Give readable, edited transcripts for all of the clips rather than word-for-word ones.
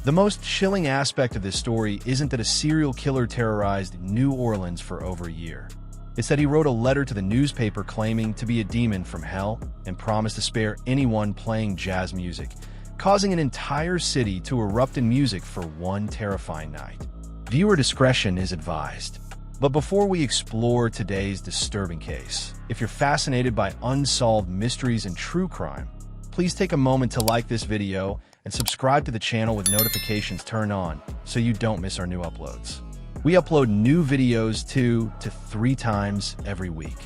The most chilling aspect of this story isn't that a serial killer terrorized New Orleans for over a year. It's that he wrote a letter to the newspaper claiming to be a demon from hell and promised to spare anyone playing jazz music, causing an entire city to erupt in music for one terrifying night. Viewer discretion is advised. But before we explore today's disturbing case, if you're fascinated by unsolved mysteries and true crime, please take a moment to like this video and subscribe to the channel with notifications turned on so you don't miss our new uploads. We upload new videos 2 to 3 times every week.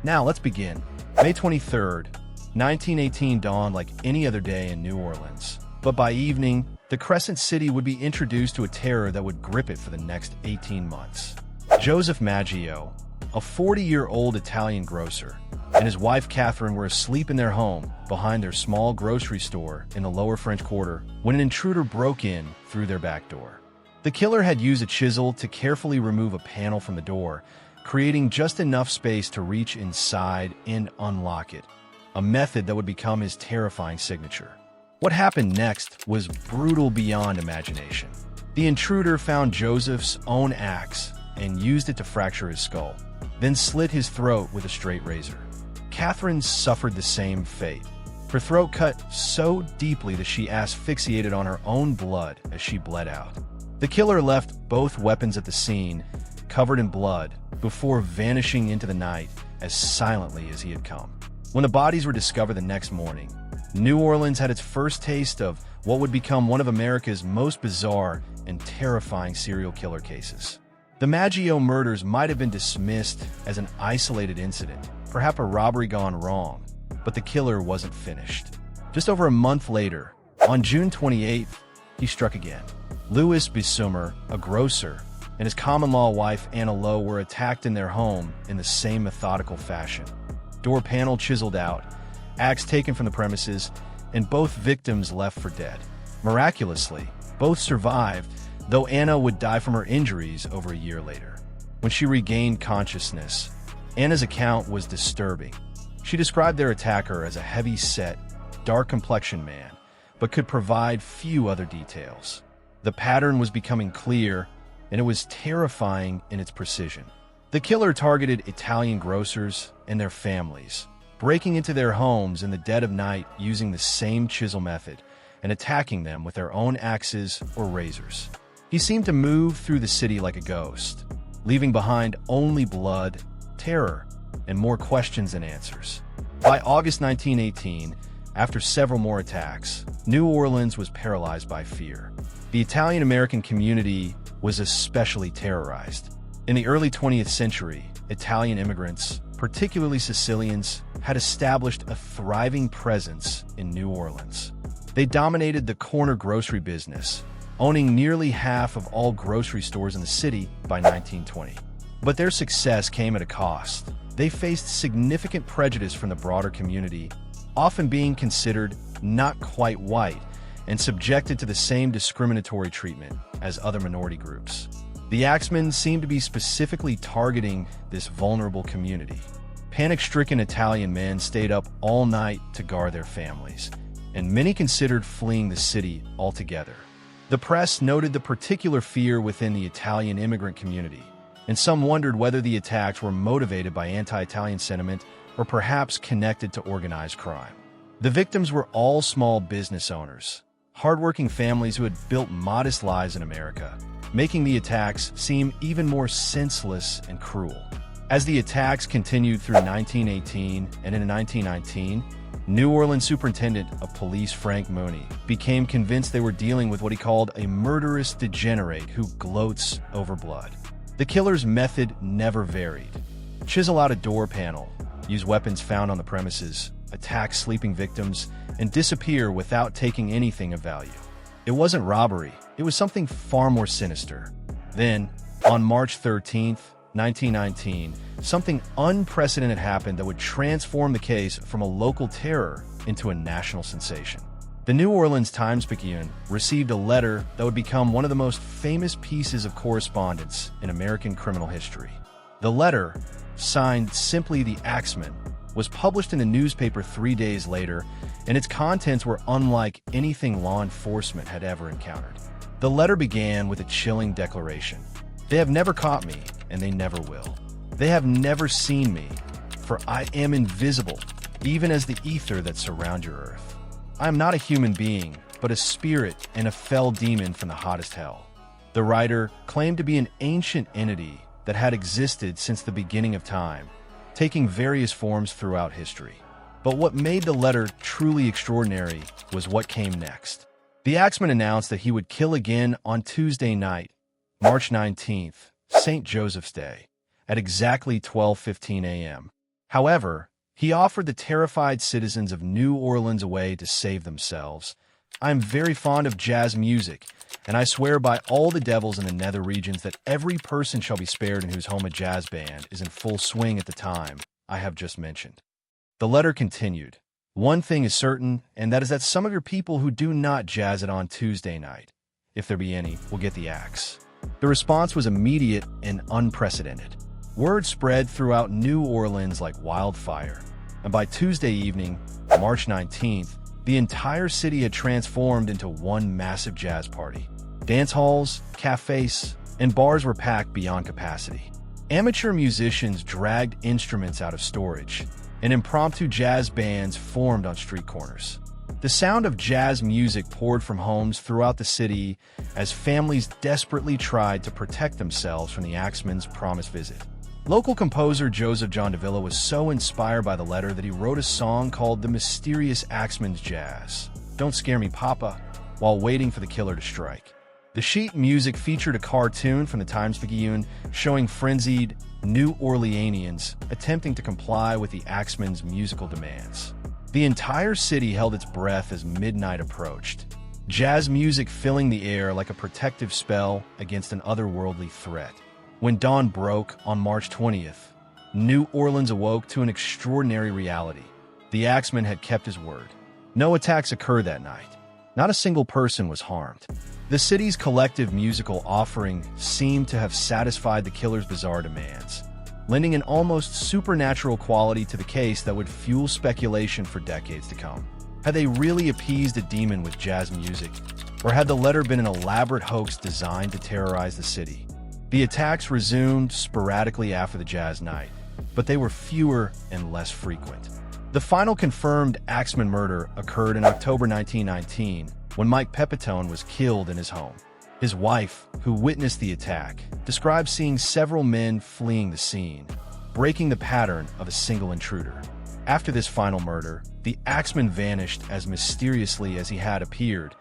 Now let's begin. May 23rd, 1918 dawned like any other day in New Orleans. But by evening, the Crescent City would be introduced to a terror that would grip it for the next 18 months. Joseph Maggio, a 40-year-old Italian grocer, and his wife Catherine were asleep in their home behind their small grocery store in the Lower French Quarter when an intruder broke in through their back door. The killer had used a chisel to carefully remove a panel from the door, creating just enough space to reach inside and unlock it, a method that would become his terrifying signature. What happened next was brutal beyond imagination. The intruder found Joseph's own axe and used it to fracture his skull, then slit his throat with a straight razor. Catherine suffered the same fate. Her throat cut so deeply that she asphyxiated on her own blood as she bled out. The killer left both weapons at the scene, covered in blood, before vanishing into the night as silently as he had come. When the bodies were discovered the next morning, New Orleans had its first taste of what would become one of America's most bizarre and terrifying serial killer cases. The Maggio murders might have been dismissed as an isolated incident, perhaps a robbery gone wrong, but the killer wasn't finished. Just over a month later, on June 28th, he struck again. Louis Bissumer, a grocer, and his common-law wife Anna Lowe were attacked in their home in the same methodical fashion. Door panel chiseled out, axe taken from the premises, and both victims left for dead. Miraculously, both survived, though Anna would die from her injuries over a year later. When she regained consciousness, Anna's account was disturbing. She described their attacker as a heavy-set, dark-complexioned man, but could provide few other details. The pattern was becoming clear, and it was terrifying in its precision. The killer targeted Italian grocers and their families, breaking into their homes in the dead of night using the same chisel method and attacking them with their own axes or razors. He seemed to move through the city like a ghost, leaving behind only blood, terror, and more questions than answers. By August 1918, after several more attacks, New Orleans was paralyzed by fear. The Italian-American community was especially terrorized. In the early 20th century, Italian immigrants, particularly Sicilians, had established a thriving presence in New Orleans. They dominated the corner grocery business, owning nearly half of all grocery stores in the city by 1920. But their success came at a cost. They faced significant prejudice from the broader community, often being considered not quite white and subjected to the same discriminatory treatment as other minority groups. The Axeman seemed to be specifically targeting this vulnerable community. Panic-stricken Italian men stayed up all night to guard their families, and many considered fleeing the city altogether. The press noted the particular fear within the Italian immigrant community, and some wondered whether the attacks were motivated by anti-Italian sentiment or perhaps connected to organized crime. The victims were all small business owners, hardworking families who had built modest lives in America, making the attacks seem even more senseless and cruel. As the attacks continued through 1918 and into 1919, New Orleans Superintendent of Police Frank Mooney became convinced they were dealing with what he called a murderous degenerate who gloats over blood. The killer's method never varied. Chisel out a door panel, use weapons found on the premises, attack sleeping victims, and disappear without taking anything of value. It wasn't robbery, it was something far more sinister. Then, on March 13th, 1919, something unprecedented happened that would transform the case from a local terror into a national sensation. The New Orleans Times-Picayune received a letter that would become one of the most famous pieces of correspondence in American criminal history. The letter, signed simply the Axeman, was published in a newspaper 3 days later, and its contents were unlike anything law enforcement had ever encountered. The letter began with a chilling declaration. "They have never caught me, and they never will. They have never seen me, for I am invisible, even as the ether that surrounds your earth. I am not a human being, but a spirit and a fell demon from the hottest hell." The writer claimed to be an ancient entity that had existed since the beginning of time, taking various forms throughout history. But what made the letter truly extraordinary was what came next. The Axeman announced that he would kill again on Tuesday night, March 19th, St. Joseph's Day, at exactly 12:15 a.m. However, he offered the terrified citizens of New Orleans a way to save themselves. "I am very fond of jazz music, and I swear by all the devils in the nether regions that every person shall be spared in whose home a jazz band is in full swing at the time I have just mentioned." The letter continued, "One thing is certain, and that is that some of your people who do not jazz it on Tuesday night, if there be any, will get the axe." The response was immediate and unprecedented. Word spread throughout New Orleans like wildfire, and by Tuesday evening, March 19th, the entire city had transformed into one massive jazz party. Dance halls, cafes, and bars were packed beyond capacity. Amateur musicians dragged instruments out of storage, and impromptu jazz bands formed on street corners. The sound of jazz music poured from homes throughout the city as families desperately tried to protect themselves from the Axeman's promised visit. Local composer Joseph John Davila was so inspired by the letter that he wrote a song called "The Mysterious Axeman's Jazz," "Don't Scare Me, Papa," while waiting for the killer to strike. The sheet music featured a cartoon from the Times-Picayune showing frenzied New Orleanians attempting to comply with the Axeman's musical demands. The entire city held its breath as midnight approached, jazz music filling the air like a protective spell against an otherworldly threat. When dawn broke on March 20th, New Orleans awoke to an extraordinary reality. The Axeman had kept his word. No attacks occurred that night. Not a single person was harmed. The city's collective musical offering seemed to have satisfied the killer's bizarre demands, lending an almost supernatural quality to the case that would fuel speculation for decades to come. Had they really appeased a demon with jazz music, or had the letter been an elaborate hoax designed to terrorize the city? The attacks resumed sporadically after the jazz night, but they were fewer and less frequent. The final confirmed Axeman murder occurred in October 1919, when Mike Pepitone was killed in his home. His wife, who witnessed the attack, described seeing several men fleeing the scene, breaking the pattern of a single intruder. After this final murder, the Axeman vanished as mysteriously as he had appeared,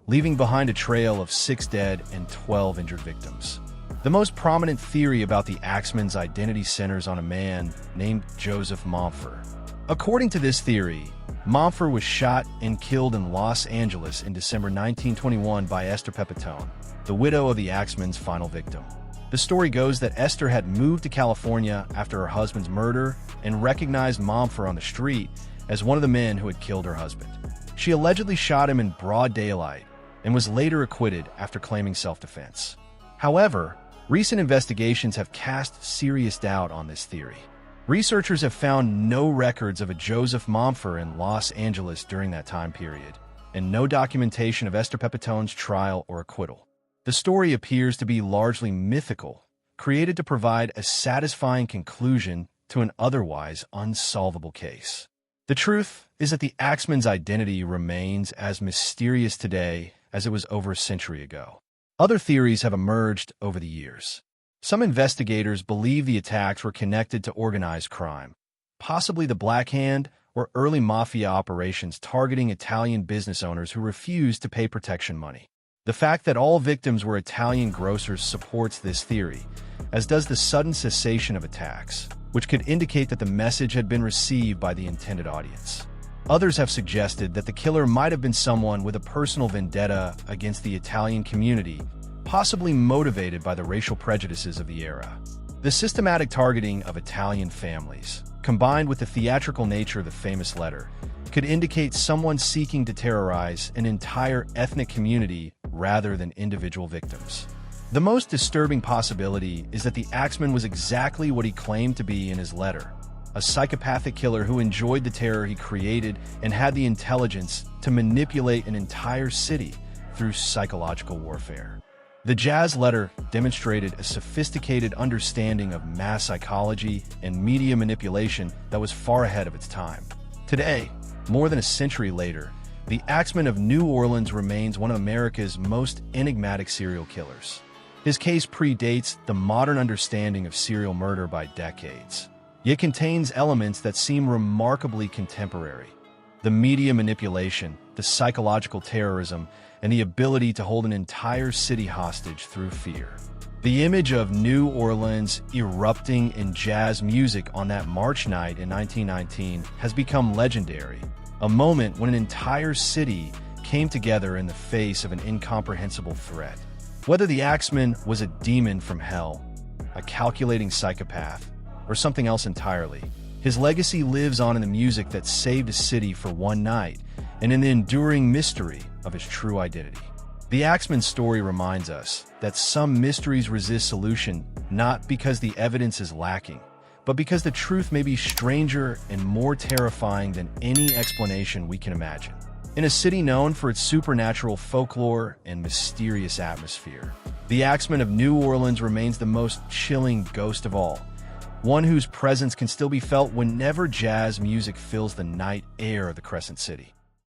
leaving behind a trail of 6 dead and 12 injured victims. The most prominent theory about the Axeman's identity centers on a man named Joseph Montfort. According to this theory, Montfort was shot and killed in Los Angeles in December 1921 by Esther Pepitone, the widow of the Axeman's final victim. The story goes that Esther had moved to California after her husband's murder and recognized Montfort on the street as one of the men who had killed her husband. She allegedly shot him in broad daylight and was later acquitted after claiming self-defense. However, recent investigations have cast serious doubt on this theory. Researchers have found no records of a Joseph Montfort in Los Angeles during that time period, and no documentation of Esther Pepitone's trial or acquittal. The story appears to be largely mythical, created to provide a satisfying conclusion to an otherwise unsolvable case. The truth is that the Axeman's identity remains as mysterious today as it was over a century ago. Other theories have emerged over the years. Some investigators believe the attacks were connected to organized crime, possibly the Black Hand or early mafia operations targeting Italian business owners who refused to pay protection money. The fact that all victims were Italian grocers supports this theory, as does the sudden cessation of attacks, which could indicate that the message had been received by the intended audience. Others have suggested that the killer might have been someone with a personal vendetta against the Italian community, possibly motivated by the racial prejudices of the era. The systematic targeting of Italian families, combined with the theatrical nature of the famous letter, could indicate someone seeking to terrorize an entire ethnic community rather than individual victims. The most disturbing possibility is that the Axeman was exactly what he claimed to be in his letter, a psychopathic killer who enjoyed the terror he created and had the intelligence to manipulate an entire city through psychological warfare. The Jazz Letter demonstrated a sophisticated understanding of mass psychology and media manipulation that was far ahead of its time. Today, more than a century later, the Axeman of New Orleans remains one of America's most enigmatic serial killers. His case predates the modern understanding of serial murder by decades, yet contains elements that seem remarkably contemporary. The media manipulation, the psychological terrorism, and the ability to hold an entire city hostage through fear. The image of New Orleans erupting in jazz music on that March night in 1919 has become legendary, a moment when an entire city came together in the face of an incomprehensible threat. Whether the Axeman was a demon from hell, a calculating psychopath, or something else entirely, his legacy lives on in the music that saved a city for one night and in the enduring mystery of his true identity. The Axeman story reminds us that some mysteries resist solution not because the evidence is lacking, but because the truth may be stranger and more terrifying than any explanation we can imagine. In a city known for its supernatural folklore and mysterious atmosphere, the Axeman of New Orleans remains the most chilling ghost of all, one whose presence can still be felt whenever jazz music fills the night air of the Crescent City.